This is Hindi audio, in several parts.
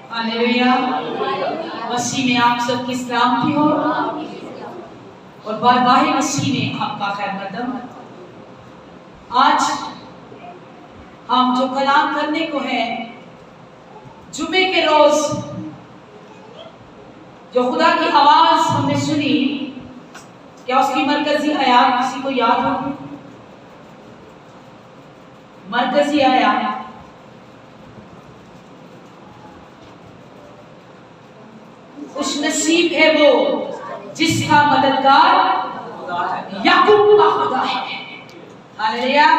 हालेलुया। मसीह में आप सबकी सलामती हो और बारगाह मसीह में आपका खैर मकदम। आज हम जो कलाम करने को है, जुमे के रोज जो खुदा की आवाज हमने सुनी, क्या उसकी मरकजी आयात किसी को याद हो? मरकजी आयात खुश नसीब है वो जिसका मददगार याकूब का खुदा है। हालेलुया।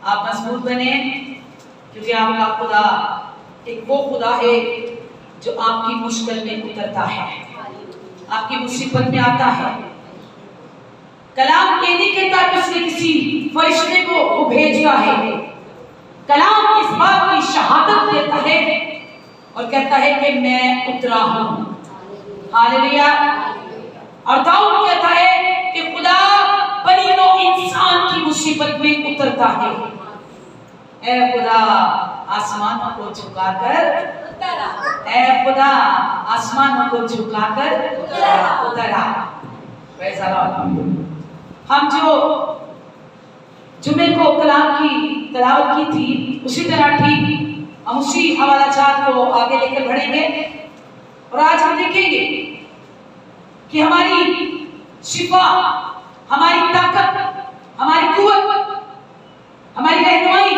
आप मजबूत बने, क्योंकि आपका खुदा एक वो खुदा है जो आपकी मुश्किल में उतरता है, आपकी मुसीबत में आता है। कलाम कहने के बाद उसने किसी फरिश्ते को वो भेजता है। कलाम इस बात की शहादत देता है और कहता है कि मैं उतरा हूं। हालेलुया। और दाऊद कहता है कि खुदा बनी नो इंसान की मुसीबत में उतरता है। ऐ खुदा आसमानों को झुकाकर उतरा, ऐ खुदा आसमानों को झुकाकर उतरा। हम जो जुमे को कलाम की तलावत की थी, उसी तरह ठीक हम उसी हवाला चार को आगे लेकर बढ़ेंगे और आज हम देखेंगे कि हमारी शिफा, हमारी ताकत, हमारी कुव्वत, हमारी रहनुमाई,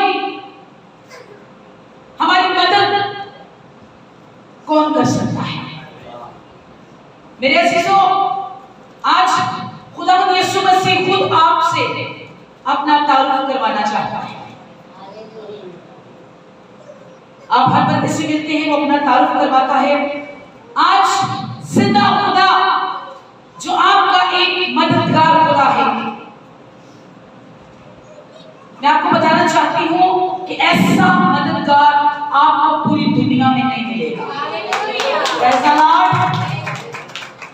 हमारी मदद कौन कर सकता है। मेरे अजीजों, आज खुदावंद यीशु मसीह खुद आपसे अपना तारुफ करवाना चाहता है। आप हर बंदे से मिलते हैं, वो अपना तारुफ करवाता है। आज जिंदा खुदा जो आपका एक मददगार खुदा है, मैं आपको बताना चाहती हूं कि ऐसा मददगार आपको पूरी दुनिया में नहीं मिलेगा।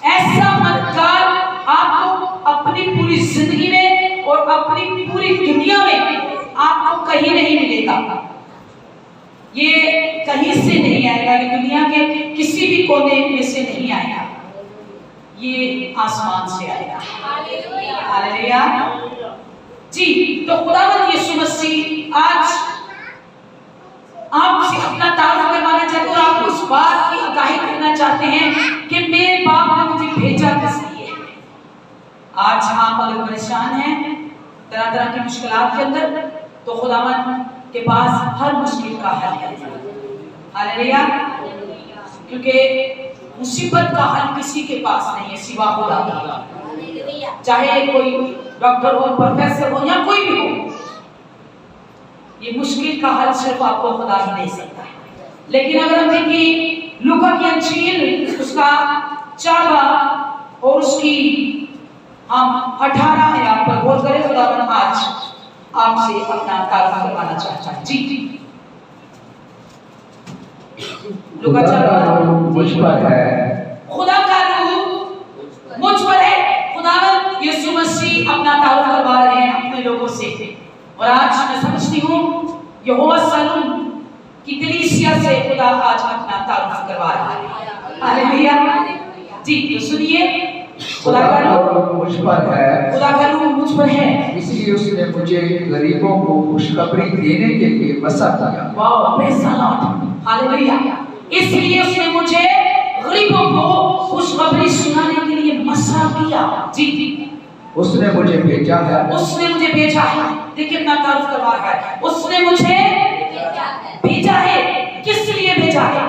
ऐसा मददगार आपको अपनी पूरी जिंदगी में और अपनी पूरी दुनिया में आपको कहीं नहीं मिलेगा। ये कहीं से नहीं आएगा, ये दुनिया के किसी भी कोने में से नहीं आएगा, ये आसमान से आएगा। हालेलुया जी। तो खुदावंद यीशु मसीह आज आपसे अपना तारुफ करवाना चाहते हैं और आप उस बात की आगाही करना चाहते हैं कि मेरे बाप ने मुझे भेजा किस लिए। आज आप अगर परेशान हैं तरह तरह की मुश्किलात के अंदर, तो खुदावंद के पास हर मुश्किल का हल है। हालेलुया। क्योंकि मुसीबत का हल किसी के पास नहीं है सिवा खुदा का। चाहे कोई डॉक्टर हो, प्रोफेसर हो या कोई भी हो, ये मुश्किल का हल सिर्फ आपको खुदा ही दे सकता है। लेकिन अगर हम देखें लूका की अंजील उसका 4 बाब और उसकी हम 18 आयत पर गौर करें, खुदावंद आज आपसे अपना तारुफ करवाना चाहता है। जी लूका 4 मुझ पर है, खुदा का रूह मुझ पर है। खुदावंद यीशु मसीह अपना तारुफ करवा रहे हैं अपने लोगों से। और आज मैं समझती हूँ यहोवा सलूम की कलीसिया से खुदा आज अपना तारुफ करवा रहा है। हालेलुया जी। तो सुनिए, खुदा का रूह मुझ पर है, खुदा का रूह मुझ पर है, इसलिए उसने मुझे गरीबों को खुशखबरी देने के लिए बसा किया। वाह, प्रेज़ द लॉर्ड। हालेलुया। इसलिए उसने मुझे गरीबों को खुशखबरी सुनाने के लिए मसा किया। जी उसने मुझे भेजा है, उसने मुझे भेजा है। देखिए अपना तारुफ करवा रहा है, उसने मुझे भेजा है। किस लिए भेजा है?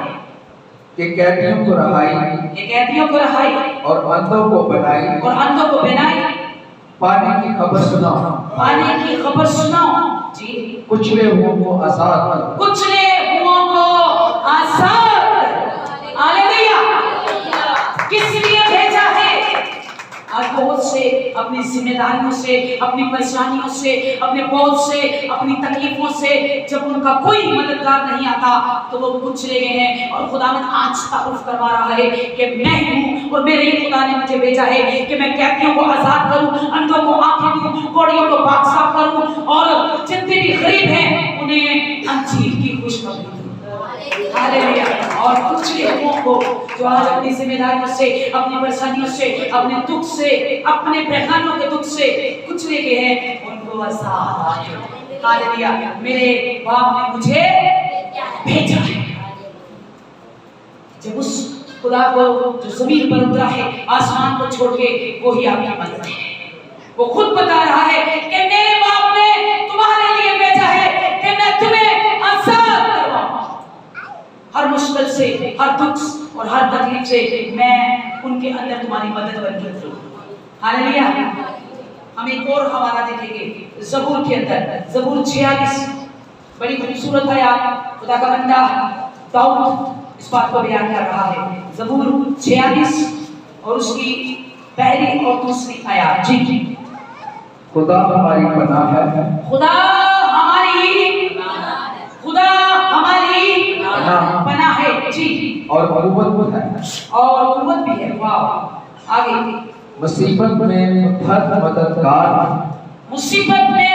कि कैदियों को रहाई, ये कैदियों को रहाई और अंधों को बनाई, और अंधों को बनाई, पानी की खबर सुनाओ, पानी की खबर सुनाओ। जी कुचले हुओं को आजाद करो, कुचले हुओं को आजाद। हालेलुया। किस लिए भेजा है? आज बहुत से अपनी अपनी जिम्मेदारियों से, अपनी परेशानियों से, अपने बोझ से, अपनी तकलीफों से, जब उनका कोई मददगार नहीं आता तो वो कुछ चले गए हैं। और खुदावंद आज तारुफ करवा रहा है कि मैं हूँ और मेरे खुदा ने मुझे भेजा है कि मैं कैदियों को आजाद करूं, अंधों को आंखें दूं, कोड़ियों को बादशाह करूं और जितने भी गरीब हैं उन्हें अंजीर की खुशखबरी दूं। हालेलुया। और कुछ लोगों को जो आज अपनी जिम्मेदारियों से, अपनी परेशानियों से, अपने दुख से, अपने बेगानों के दुख से कुछ ले गए हैं, उनको आजाद। हालेलुया। मेरे बाप ने मुझे भेजा है। जब उस खुदा को जो जमीन पर उतरा है, आसमान को छोड़ के, वो ही आपकी मदद है। वो खुद बता रहा है कि मेरे बाप ने तुम्हारे लिए भेजा है कि मैं तुम्हें आजाद करवाऊं। हर मुश्किल से, हर दुख और हर तकलीफ से मैं उनके अंदर तुम्हारी मदद बनकर करूं। हालेलुया। हम एक और हवाला देखेंगे ज़बूर के अंदर, ज़बूर 46, बड़ी खूबसूरत है। आप खुदा का बंदा दाऊद इस बात को बयान कर रहा है। ज़बूर 46 और उसकी पहली और दूसरी आयत। जी। खुदा हमारी पनाह है, खुदा हमारी पनाह है। जी। और कुव्वत है, और कुव्वत भी है। वाह। आगे, मुसीबत में मददगार, मुसीबत में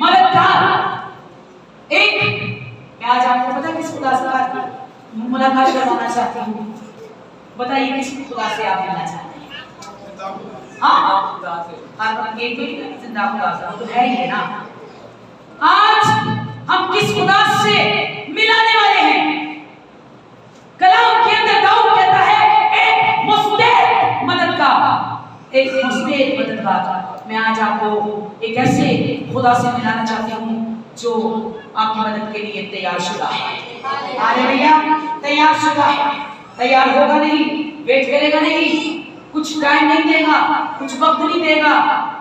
मददगार। एक मैं आज आपको पता किस खुदा से मुलाकात करवाना चाहती हूँ? बताइए किस खुदा से आप मिलना चाहते हैं? हाँ, ये तो जिंदा खुदा से, वो तो है ही है ना। आज हम किस खुदा से मिलाने वाले हैं? कलाम के अंदर दाऊद कहता है एक मुस्तैद मददगार, एक मुस्तैद मददगार। मैं आज आपको एक ऐसे खुदा से मिलाना चाहती हूँ जो आपकी मदद के लिए तैयार शुदा है। हालेलुया। तैयार शुदा है। तैयार होगा नहीं, वेट करेगा नहीं, कुछ टाइम नहीं देगा, कुछ वक्त नहीं देगा,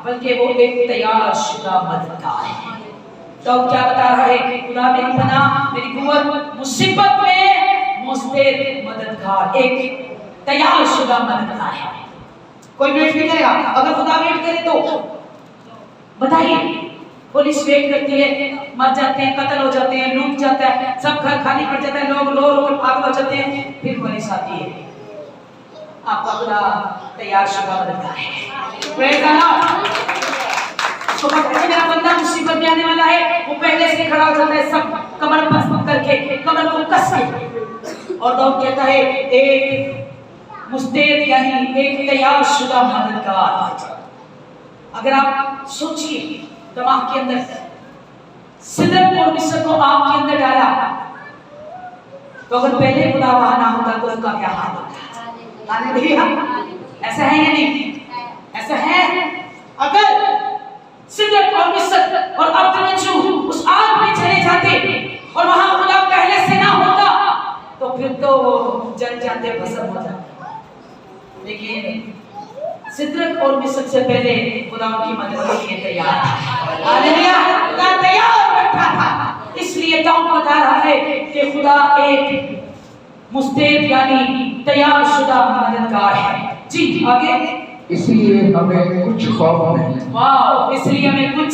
बल्कि वो एक तैयार शुदा मददगार है। तो क्या बता रहा है कि खुदा मेरी पनाह, मेरी कुव्वत, मुसीबत में मुस्तैद मददगार, एक तैयार शुदा मददगार है। कोई वेट नहीं करेगा। अगर खुदा वेट करे तो बताइए, पुलिस वेट करती है, मर जाते हैं, कत्ल हो जाते हैं, लूट जाता है, सब घर खाली पड़ जाता है, लोग रो रो कर पागल हो जाते हैं, फिर पुलिस आती है। आपका खुदा तैयार शुदा मददगार है। Praise the Lord. तो पता है मेरा बंदा मुसीबत में आने वाला है, वो पहले से खड़ा हो जाता है, सब कमर पकड़ करके, कमर को कस के। और दाऊद कहता है एक मुस्तैद यानी एक तैयार शुदा मददगार। अगर आप सोचिए दिमाग के अंदर सिदक और मिस्र को आग के अंदर डाला, तो अगर पहले खुदा वहां ना होता तो उसका क्या हाल होता? हालेलुया। ऐसा है या नहीं? ऐसा है। अगर सिदक और मिस्र और अब्दुल्लाह उस आग में चले जाते और वहां खुदा पहले से ना होता तो फिर तो जल जाते, भस्म हो जाते। लेकिन सिदक और मिस्र से पहले खुदा उनकी मदद के लिए तैयार था। हालेलुया। खुदा तैयार बैठा था। इसलिए दाऊद बता रहा है कि खुदा एक मुस्तैद यानी तैयार शुदा मददगार है। जी। आगे, इसलिए हमें कुछ खौफ नहीं। वाह। इसलिए हमें कुछ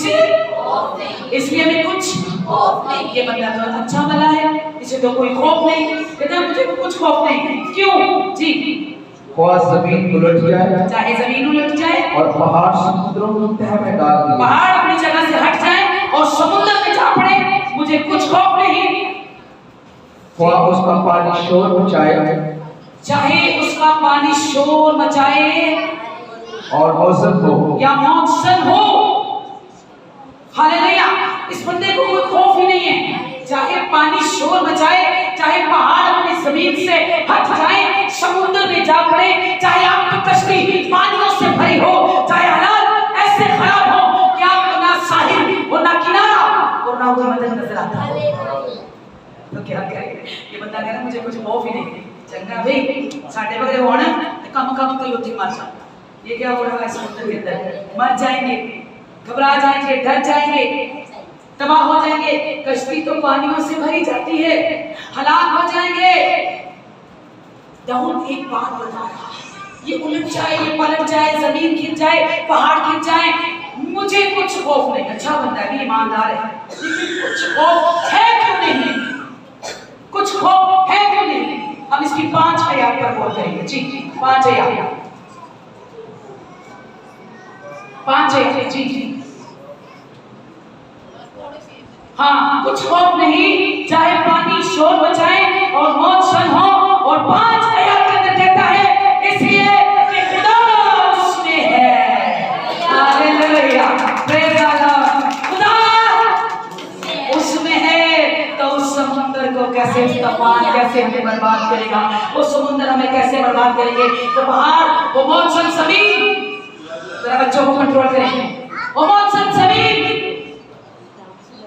खौफ नहीं। ये बंदा तो अच्छा भला है, इसे तो कोई खौफ नहीं। कहता मुझे कुछ खौफ नहीं। क्यों? जी। जमीन उलट जाए, चाहे जमीन उलट जाए और पहाड़ समुद्रों में तह में डाल दिए, पहाड़ अपनी जगह से हट जाए और समुद्र में जा पड़े, मुझे कुछ खौफ नहीं। उसका पानी शोर मचाए, चाहे उसका पानी शोर मचाए और मौसम हो या मौसम हो। हालेलुया। इस बंदे को कोई खौफ ही नहीं है। चाहे पानी शोर मचाए, चाहे पहाड़ अपनी जमीन से हट जाए, समुद्र में जा पड़े, चाहे आपकी कश्ती पानियों से भरी हो, चाहे हालात ऐसे खराब हो कि आपको ना साहिल और ना किनारा और ना कोई मदद नजर आता है, तो क्या करें? ये बंदा कह रहा मुझे कुछ खौफ ही नहीं। चंगा भाई, साढ़े बगैर होना कम कम तो युद्ध मार सकता। ये क्या हो रहा है समुद्र के अंदर? मर जाएंगे, घबरा जाएंगे, डर जाएंगे, तबाह हो जाएंगे। कश्ती तो पानियों से भरी जाती है, हलाक हो जाएंगे। दाऊद एक बात बता रहा है, ये उलट जाए, ये पलट जाए, जमीन गिर जाए, पहाड़ गिर जाए, मुझे कुछ खौफ नहीं। अच्छा बंदा है, ईमानदार है, लेकिन कुछ खौफ है क्यों नहीं? कुछ खौफ है क्यों नहीं? हम इसकी 5 आयत पर गौर करेंगे। जी 5 आयत, 5 आयत। जी हाँ, कुछ खौफ नहीं, चाहे पानी शोर मचाए और मौत सन हो। और 5 आयत के अंदर कहता है इसलिए कि खुदा उसमें है। Hallelujah, praise God. खुदा उसमें है तो उस समुद्र को कैसे, तूफान कैसे हमें बर्बाद करेगा, वो समुद्र हमें कैसे बर्बाद करेंगे, वो पहाड़, वो मौत सन जमीन। जरा बच्चों को कंट्रोल करें। वो मौत सन जमीन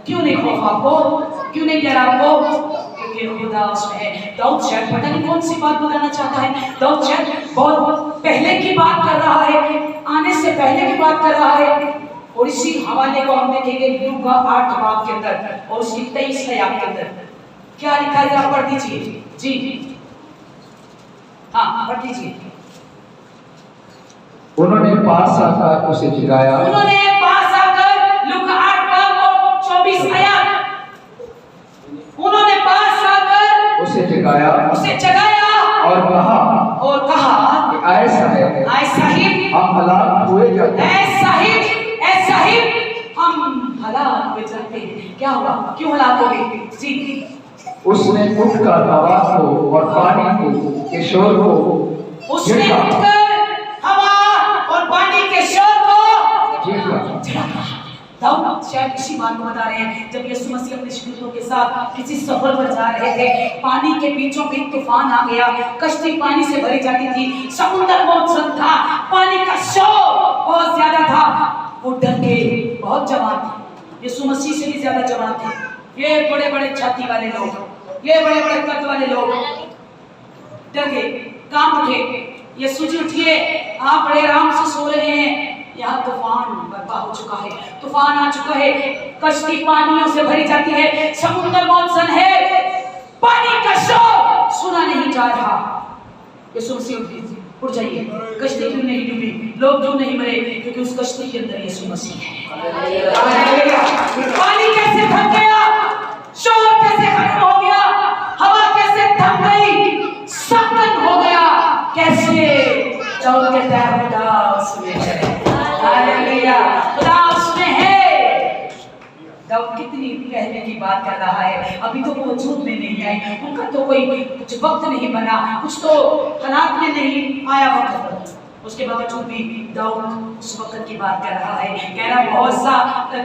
क्यों नहीं खौफ आपको, क्यों नहीं डर आपको? क्योंकि खुदा उसमें है। दाऊद शायद पता नहीं कौन सी बात बताना चाहता है। दाऊद शायद बहुत पहले की बात कर रहा है, आने से पहले की बात कर रहा है। और इसी हवाले को हम देखेंगे लूका 8 बाब के अंदर और उसकी 23 आयत के अंदर क्या लिखा है, जरा पढ़ दीजिए। जी हाँ, पढ़ दीजिए। उन्होंने पास आकर उसे जगाया, उन्होंने पास आकर, लूका 8 बाब और 24 आयत, उन्होंने पास आकर उसे जगाया और कहा कि आए साहिब, हम हलाक हुए जाते हैं। ऐ साहिब, हम हलाक हुए जाते हैं। क्या हुआ, क्यों हलाक हो गए? जी उसने उठकर हवा को और पानी को के शोर को, उसने उठकर हवा और पानी के शोर को झिड़का। दाऊद शायद इसी बात को बता रहे हैं, जब यीशु मसीह अपने शिष्यों के साथ किसी सफर पर जा रहे थे, पानी के बीचों बीच तूफान आ गया, कश्ती पानी से भरी जाती थी, समुद्र बहुत सन था, पानी का शोर बहुत ज्यादा था। वो डर के बहुत जवान थे, यीशु मसीह से भी ज्यादा जवान थे। ये बड़े बड़े छाती वाले लोग, ये बड़े बड़े कद वाले लोग डर गए, कांप उठे। यीशु जी उठिए, आप बड़े आराम से सो रहे हैं, यहाँ तूफान बर्पा हो चुका है, तूफान आ चुका है, कश्ती पानियों से भरी जाती है, समुद्र मौनसन है, पानी का शोर सुना नहीं जा रहा। यीशु मसीह उठ जाइए, कश्ती क्यों नहीं डूबी, लोग क्यों नहीं मरे? क्योंकि उस कश्ती के अंदर यीशु मसीह है। पानी कैसे थम गया, शोर कैसे खत्म हो गया, हवा कैसे थम गई, सकन हो गया कैसे? दाऊद कहता है खुदा उसमें है। हालेलुया, खुदा उसमें है। दाऊद कितनी पहले की बात कर रहा है, अभी तो वो वजूद में नहीं आए, उनका तो कोई कुछ वक्त नहीं बना, कुछ तो हालात में नहीं आया वक्त, उसके बावजूद भी दाऊद उस वक्त की बात कर रहा है, कह रहा बहुत सा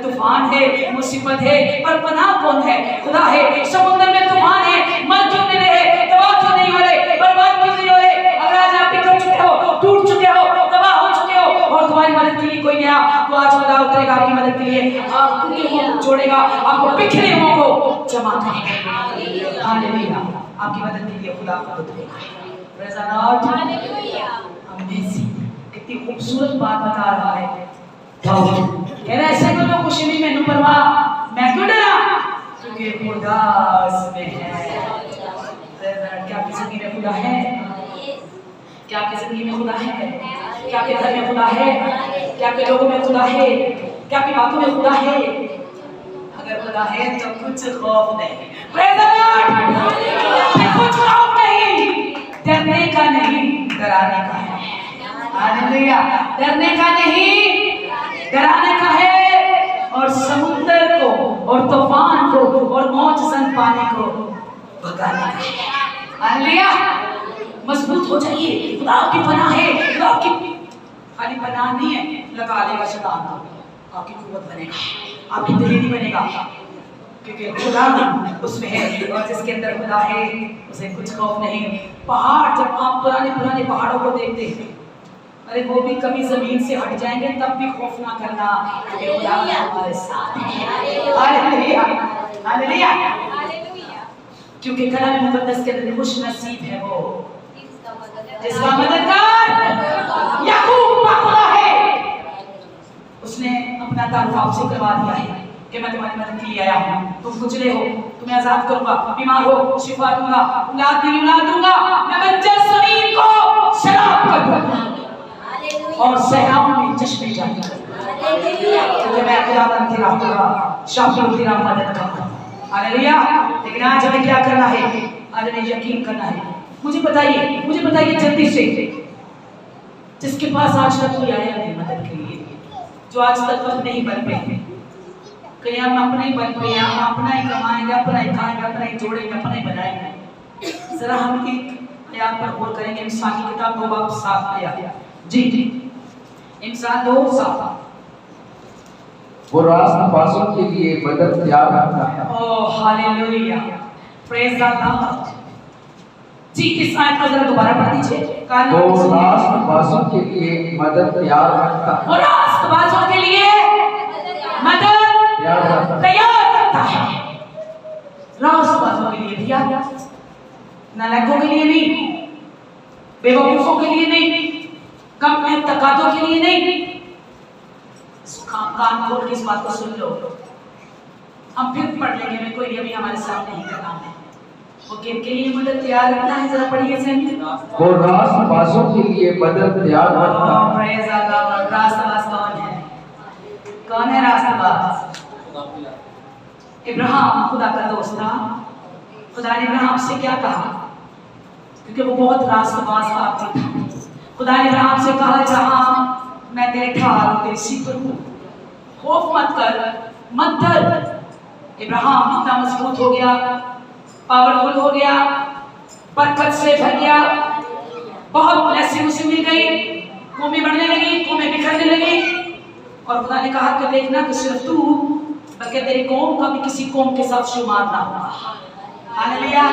तूफान है, मुसीबत है, पर पनाह कौन है? खुदा है। समुद्र में तूफान है, मर क्यों नहीं रहे, तबाह क्यों नहीं हो रहे, बर्बाद क्यों नहीं हो रहे? अगर आज आप बिखर चुके हो, टूट चुके हो, तबाह हो चुके हो और तुम्हारी मदद के लिए कोई नहीं आया, तो आज खुदा उतरेगा आपकी मदद के लिए, आपको जोड़ेगा, आपको बिखरे हुओं को जमा करेगा। हालेलुया, आपकी मदद के लिए खुदा आपको उतरेगा। Praise God, hallelujah. कितनी खूबसूरत बात बता रहा है दाऊद, कह रहा है ऐसा क्यों लोग कुछ नहीं, मैंने परवाह, मैं क्यों डरा? क्योंकि खुदा उसमें है। क्या आपकी जिंदगी में खुदा है? क्या आपकी जिंदगी में खुदा है? क्या आपके घर में खुदा है? क्या आपके लोगों में खुदा है? क्या आपकी बातों में खुदा है? अगर खुदा है तो कुछ खौफ नहीं, प्रेज़ गॉड, कुछ खौफ नहीं, डरने का नहीं, डराने का है। हालेलुया, डरने का नहीं, डराने का है। और समुद्र को और तूफान को और मौज सन पानी को भगाने का है। हालेलुया, मजबूत हो जाइए, खुदा आपकी पनाह है। खुदा आपकी खाली पनाह नहीं है, लगा लेगा शैतान, आपकी कुव्वत बनेगा, आपकी दलेरी बनेगा, क्योंकि खुदा उसमें है और जिसके अंदर खुदा है उसे कुछ खौफ नहीं। पहाड़, जब आप पुराने पुराने पहाड़ों को देखते हैं, अरे वो भी कभी जमीन से हट जाएंगे तब भी खौफ ना करना, क्योंकि खुदा हमारे साथ है। हालेलुया, हालेलुया, क्योंकि कलाम मुकद्दस के अंदर खुश नसीब है वो जिसका मददगार याकूब खुदा है। उसने अपना तारुफ आपसे करवा दिया है कि मैं तुम्हारी मदद के लिए आया हूँ, तुम कुचले हो, तुम्हें आजाद करूंगा, बीमार हो शिफा दूंगा, औलाद नहीं औलाद दूंगा, मैं बंजर जमीन को शराब कर दूंगा। खुदावन तेरा खुदा, शाफी तेरा मददगार। हालेलुया। लेकिन आज हमें क्या करना है? आज हमें यकीन करना है। मुझे बताइए जल्दी से, जिसके पास आज तक कोई आया नहीं मदद के लिए, जो आज तक हम नहीं बन पाए, कहीं हम अपने ही बन पे, हम अपना ही कमाएंगे, अपना ही खाएंगे, अपना ही जोड़ेंगे, अपना ही बनाएंगे। जरा हम एक आयत पर गौर करेंगे, इंसान की किताब 2 बाब 7 आयत। जी इंसान 2:7। वो रास्तबाजों के लिए मदद तैयार रखता है। Oh hallelujah, praise the Lord. जी इस आयत को जरा दोबारा पढ़ दीजिए। वो रास्तबाजों के लिए मदद तैयार रखता है। वो रास्तबाजों के लिए मदद तैयार रखता है। रास्तबाजों के लिए दिया, नालायकों के लिए नहीं, बेवकूफों के लिए नहीं, कम एतकादों के लिए नहीं। कान खोल के इस बात को सुन लो। हम फिर पढ़ लेंगे, मैं कोई अभी हमारे सामने ही का नाम है। वो किनके लिए मदद तैयार रखता है? जरा पढ़िए से। वो रास्तबाजों के लिए मदद तैयार रखता है। Praise the Lord. रास्तबाज कौन है? कौन है रास्तबाज? इब्राहिम खुदा का दोस्त था। खुदा ने इब्राहिम से क्या कहा? क्योंकि वो बहुत रास्तबाज आदमी था। खुदा ने इब्राहिम से कहा, जहां मैं तेरे ढाल तेरी सीपर हूं, खौफ मत कर, मत डर। इब्राहिम इतना मजबूत हो गया, पावरफुल हो गया, बरकत से भर गया, बहुत ब्लेसिंग उसे मिल गई, कौमें बढ़ने लगी, कौमें बिखरने लगी। और खुदा ने कहा कि देखना कि सिर्फ तू बल्कि तेरी कौम का भी किसी कौम के साथ शुमार ना होगा। हालेलुया।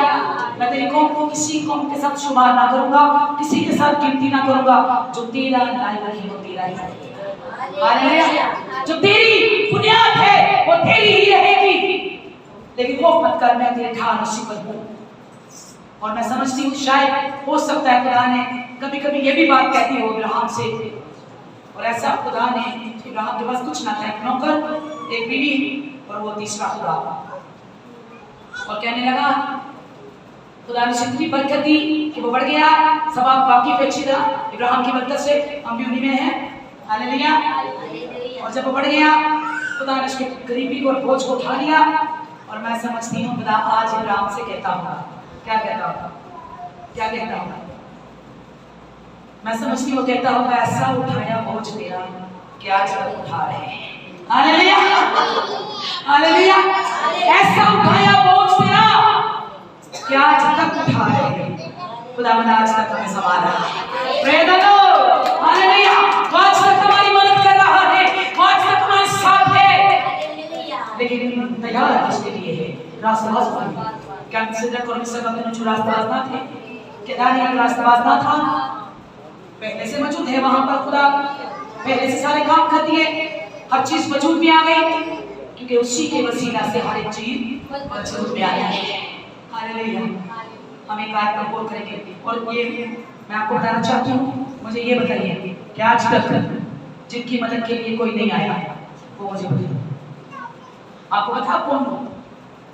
मैं तेरी कौम को किसी कौम के साथ शुमार ना करूंगा, किसी के साथ गिनती ना करूंगा। जो तेरा लायक है वो तेरा ही रहेगा। हालेलुया। जो तेरी बुनियाद है वो तेरी ही रहेगी। लेकिन खौफ मत कर, मैं तेरे ढाल सिपर हूं। और मैं समझती हूँ शायद हो सकता है खुदा ने कभी कभी ये भी बात कहती हो इब्राहिम से। और ऐसा खुदा ने, इब्राहिम के पास कुछ ना था, एक नौकर, एक बीवी और वो तीसरा खुदा। और कहने लगा, खुदा ने इतनी बरकत दी कि वो बढ़ गया। सब आप बाकी पे अच्छी तरह इब्राहिम की बरकत से हम भी उन्हीं में हैं। हालेलुया। और जब वो बढ़ गया, खुदा ने उसकी गरीबी और बोझ को उठा लिया। और मैं समझती हूँ खुदा आज इब्राहिम से कहता होगा, क्या कहता होगा? क्या कहता होगा? मैं समझती हूँ कहता होगा, ऐसा उठाया बोझ तेरा कि आज तक उठा रहे हैं। हालेलुया। हालेलुया। ऐसा उठाया बोझ तेरा कि आज तक उठा रहे हैं। खुदावंद आज तक हमें संभाल रहा है। Praise the Lord. हालेलुया। आज तक हमारी मदद कर रहा है, आज तक हमारे साथ है। लेकिन तैयार किसके लिए है? रास्तबाज बन। क्या कंसीडर करो इस समय में जो रास्तबाज ना थे? केदार रास्तबाज ना था, पहले से मौजूद है वहां पर। खुदा पहले से सारे काम कर दिए, हर चीज वजूद में आ गई, क्योंकि उसी के वसीला से हर एक चीज वजूद में आई है। हालेलुया। हम एक बात पर गौर करेंगे। और ये मैं आपको बताना चाहती हूँ, मुझे ये बताइए कि आज तक जिनकी मदद के लिए कोई नहीं आया, वो मुझे बताइए। आपको बता कौन हो?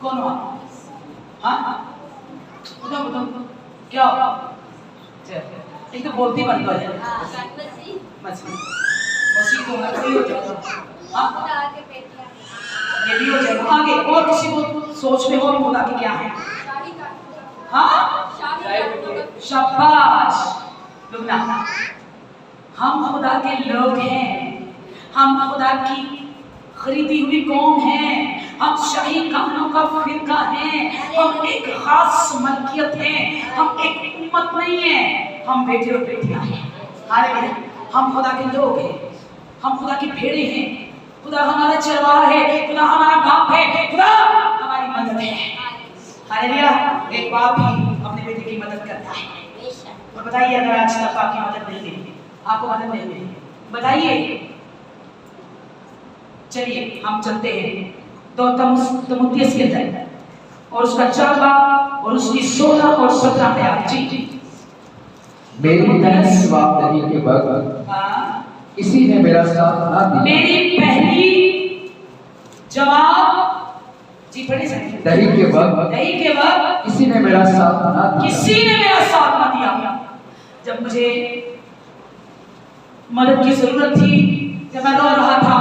कौन हो आप? हाँ बताओ बताओ क्या हो? एक तो बोलती बंद हो जाए, मसीह को कोई हो जाएगा। हाँ ये भी हो जाएगा। आगे और किसी को सोच में हो खुदा की क्या है? हाँ शाबाश लुगना। हम खुदा के लोग हैं, हम खुदा की खरीदी हुई कौम हैं, हम शाही कानों का फिरका हैं, हम एक खास मलकियत हैं, हम एक उम्मत नहीं है, हम बेटे और बेटियां हैं। हालेलुया। हम खुदा के लोग हैं, हम खुदा की भेड़े हैं। खुदा हमारा चरवाहा है, खुदा हमारा बाप है, खुदा हमारी मदद है। हालेलुया। एक बाप ही अपने बेटे की मदद करता है। और बताइए अगर आज तक आपकी मदद नहीं मिली, आपको मदद नहीं मिली, बताइए। चलिए हम चलते हैं 2 तीमुथियुस के अंदर और उसका 4 बाब और उसकी 16 और 17 आयत। जी मेरी पहली जवाब दही के वक्त किसी ने मेरा साथ ना दिया। मेरी पहली जवाब जी पढ़े सके। दही के वक्त किसी ने मेरा साथ ना दिया। किसी ने मेरा साथ ना दिया। जब मुझे मदद की जरूरत थी, जब मैं रो रहा था,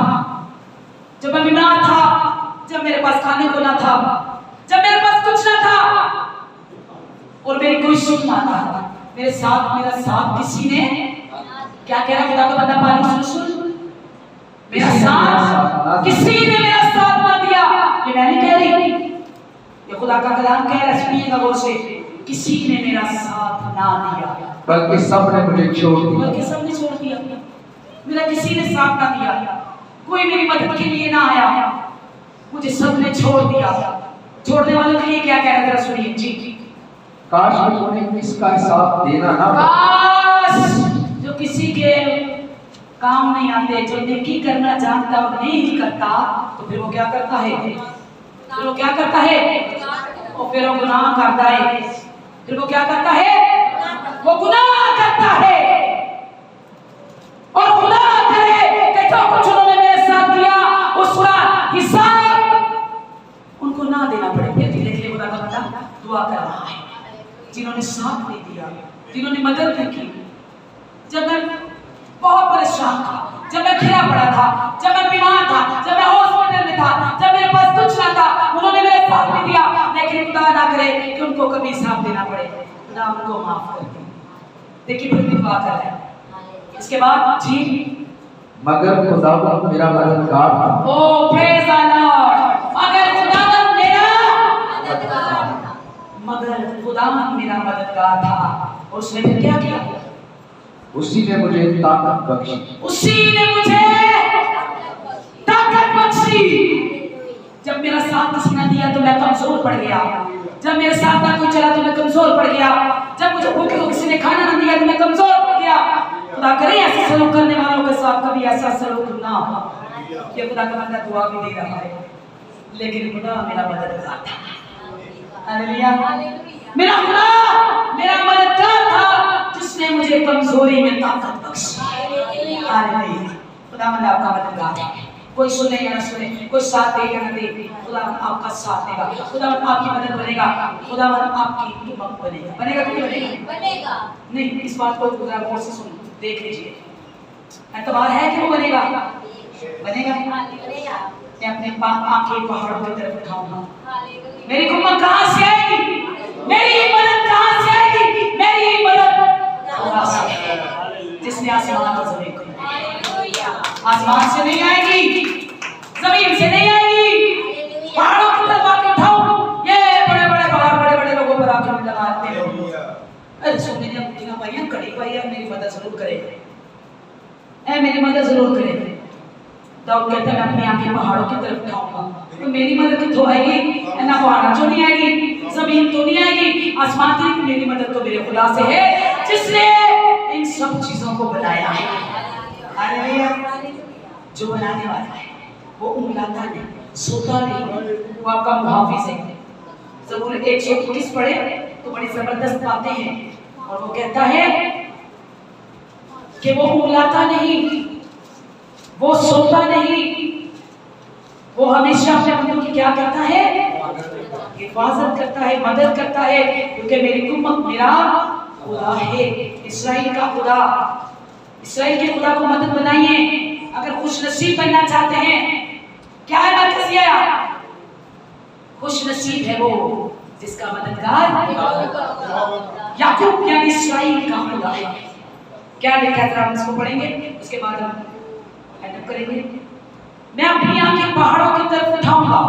जब मैं बीमार था, जब मेरे पास खाने को ना था, जब मेरे पास कुछ ना था और मेरी कोई सुख ना था, मेरा साथ किसी ने क्या कह रहा खुदा का बंदा पानी सुन, मेरा साथ किसी ने मेरा साथ ना दिया। ये मैं नहीं कह रही, ये खुदा का कलाम कह रहा है, सुनिएगा गौर से। किसी ने मेरा साथ ना दिया, बल्कि सबने मुझे छोड़ दिया। बल्कि सबने छोड़ दिया, मेरा किसी ने साथ ना दिया, कोई मेरी मदद के लिए ना आया, मुझे सबने छोड़ दिया। छोड़ने वालों के लिए क्या कह रहा था, सुनिए जी। काश उन्हें इसका हिसाब देना ना, काश जो किसी के काम नहीं आते, जो नेकी करना जानता और नहीं करता, तो फिर वो क्या करता है, फिर वो क्या करता है, और फिर वो गुनाह करता है, फिर वो क्या करता है, वो गुनाह करता है। और खुदा करे कि जो कुछ उन्होंने मेरे साथ किया उसका हिसाब उनको ना देना पड़े। फिर धीरे धीरे खुदा का बंदा दुआ कर रहा है, जिन्होंने साथ नहीं दिया, जिन्होंने मदद नहीं की। जब मैं बहुत परेशान था, जब मैं घिरा पड़ा था, जब मैं बीमार था, जब मैं हॉस्पिटल में था, जब मेरे पास कुछ ना था, उन्होंने मेरे साथ नहीं दिया। लेकिन खुदा ना करे कि उनको कभी हिसाब देना पड़े, खुदा उनको माफ कर दे। देखिए फिर भी दुआ कर रहे हैं। इसके बाद जी, मगर खुदा मेरा मददगार था। ओ प्रेज द लॉर्ड। मगर खुदा मेरा मददगार था। और उसने फिर क्या किया, उसी ने मुझे ताकत बख्शी, उसी ने मुझे ताकत बख्शी। जब मेरा साथ किसी ने दिया तो मैं कमजोर पड़ गया, जब मेरे साथ ना कोई चला तो मैं कमजोर पड़ गया, जब मुझे भूखे को किसी ने खाना ना दिया तो मैं कमजोर पड़ गया। खुदा करे ऐसे सलूक करने वालों के साथ कभी ऐसा सलूक ना हो। ये खुदा का बंदा दुआ भी दे रहा है, लेकिन खुदा मेरा मददगार था। हालेलुया। मेरा खुदा मेरा मददगार था, जिसने मुझे कमजोरी में ताकत बख्शी। हालेलुया। खुदा आपका मददगार है। कोई सुने या ना सुने, कोई साथ दे या ना दे, खुदा आपका साथ देगा, खुदा आपकी मदद बनेगा, खुदा आपकी हिम्मत बनेगा। बनेगा कि नहीं बनेगा? नहीं, इस बात को खुदा गौर से सुन, देख लीजिए। एतबार है कि वो बनेगा? बनेगा। मैं अपने आंखें पहाड़ों की तरफ उठाऊंगा। मेरी हिम्मत कहां से आएगी? मेरी मदद कहां से आएगी? मेरी मदद खुदा से, जिसने आसमान और जमीन को बनाया। आसमान से नहीं आएगी, जमीन से नहीं आएगी, पहाड़ों की तरफ आके उठाओ। ये बड़े बड़े पहाड़ बड़े बड़े लोगों पर आके लगाते लोग। अरे सुनने ने मुझे भाई कड़ी भाई मेरी मदद जरूर करेगा, ऐ मेरी मदद जरूर करेगा। दाऊद कहता है मैं अपनी आंखें पहाड़ों की तरफ उठाऊंगा, तो मेरी मदद कितों आएगी? ना पहाड़ तो नहीं आएगी, जमीन तो नहीं आएगी, आसमान से नहीं। मेरी मदद तो मेरे खुदा से है, जिसने इन सब चीजों को बनाया है। हालेलुया। जो बनाने वाला है वो उंगलाता नहीं, सोता नहीं, वो आपका मुहाफिज है। ज़बूर 121 पढ़े तो बड़ी जबरदस्त बातें हैं, और वो कहता है कि वो उंगलाता नहीं, वो सोता नहीं, वो हमेशा अपने बंदों की क्या करता है? हिफाजत करता है, मदद करता है, क्योंकि मेरी कुम्मत मेरा खुदा है। इस्राएल का खुदा, इस्राएल के खुदा को मदद बनाइए। अगर खुश नसीब बनना चाहते हैं, क्या है मरकजिया? खुश नसीब है वो जिसका मददगार याकूब यानी इस्राएल का खुदा है। क्या लिखा है, हम इसको पढ़ेंगे, उसके बाद हम हेल्प करेंगे। मैं अपनी आंखें पहाड़ों की तरफ उठाऊंगा,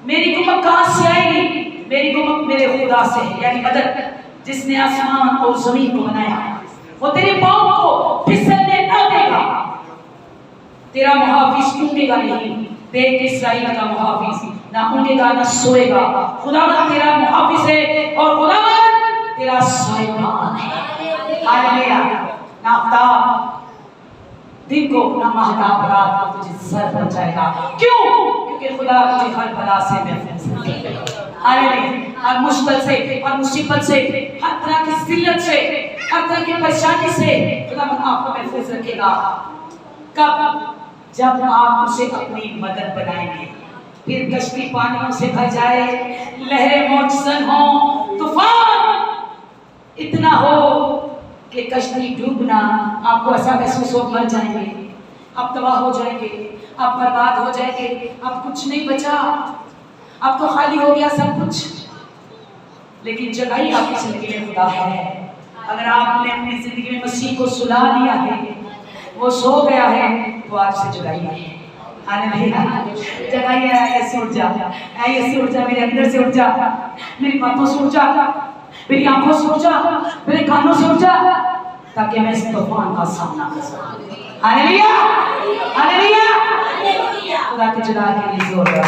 मेरी कुम्मत कहां से आएगी? मेरी कुम्मत मेरे खुदा से है, यानी मदद जिसने आसमान और जमीन को बनाया। वो तेरे पांव को फिसलने न देगा, तेरा मुहाफिज टूटेगा नहीं। देख इस्राएल का मुहाफिज ना उठेगा ना सोएगा। खुदावंद तेरा मुहाफिज है और खुदावंद तेरा साहिबान है। हालेलुया। ना आफ्ताब दिन को ना महताब रात को तुझे सर बचाएगा। क्यों? क्योंकि खुदा तुझे हर बला से महफूज रखेगा। हालेलुया। हर मुश्किल से, हर मुसीबत से, हर तरह की जिल्लत से, हर तरह की परेशानी से खुदावंद आपको महफूज रखेगा। कब? जब आप उसे अपनी मदद बनाएंगे। फिर कश्ती पानियों से भर जाए, लहरें मौजसन हो, तूफान इतना हो कि कश्ती डूबना, आपको ऐसा महसूस हो मर जाएंगे, आप तबाह हो जाएंगे, अब बर्बाद हो जाएंगे, अब कुछ नहीं बचा, अब तो खाली हो गया सब कुछ। लेकिन जगाई आपकी जिंदगी में खुदा है। अगर आपने अपनी जिंदगी में मसीह को सुला लिया है, वो सो गया है, तो आज से जगाइए। हालेलुया, जगाइए। ऐसे उठ जा, ऐसे उठ जा, मेरे अंदर से उठ जा, मेरी बातों से उठ जा, मेरी आंखों से उठ जा, मेरे कानों से उठ जा, ताकि मैं इस तूफान का सामना कर सकूं। Hallelujah, hallelujah. खुदा के जलाल के लिए जोर लगा।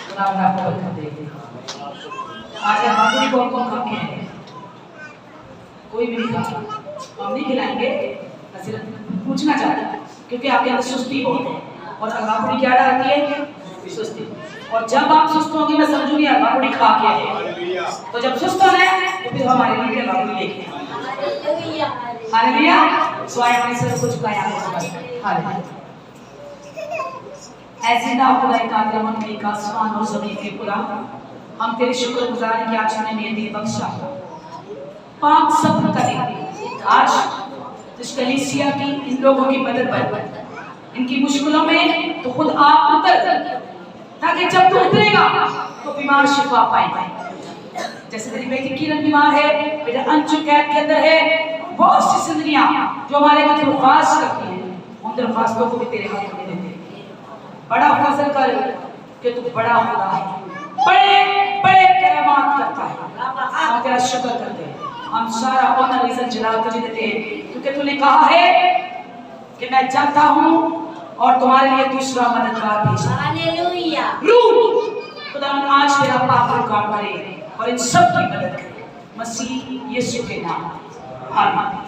खुदा आपको बरकत दे। आज हम को कौन खा के हैं? कोई भी नहीं खा, हम नहीं खिलाएंगे। सिर्फ पूछना चाहता है क्योंकि आपके अंदर सुस्ती बहुत है, और अगापुड़ी क्या डालती है? सुस्ती। और जब आप सुस्त होंगे मैं समझूंगी अगापुड़ी खा के है, तो जब सुस्त होना है तो फिर हमारे लिए अगापुड़ी लेके हालेलुया। स्वाय हमारे सर को झुकाया हालेलुया। ऐसे ना खुदा का मन में का आसमान और जमीन के खुदा, हम तेरे शुक्रगुजार हैं कि आज तूने मेरे दिन बख्शा। पाक सब्र करेंगे आज इस कलीसिया की, इन लोगों की मदद पर, इनकी मुश्किलों में तो खुद आप उतर, ताकि जब तू उतरेगा तो बीमार शिफा पाएंगे। जैसे मेरी बेटी किरण बीमार है, बेटा अंशु कैद के अंदर है, बहुत सी जिंदगियां जो हमारे को दरख्वास्त करती हैं, उन दरख्वास्तों को भी तेरे हाथ में देते। बड़ा फजल कर कि तू बड़ा खुदा है, बड़े बड़े करामात करता है। हम तेरा शुक्र करते हैं, हम सारा ऑनर इज्जत जलाल तुझे देते हैं, क्योंकि तूने कहा है कि मैं चाहता हूँ और तुम्हारे लिए दूसरा मददगार भेजा। हालेलुया। खुदा आज तेरा पाप काम करे और इन सब की मदद करे, मसीह यीशु के नाम। आमीन।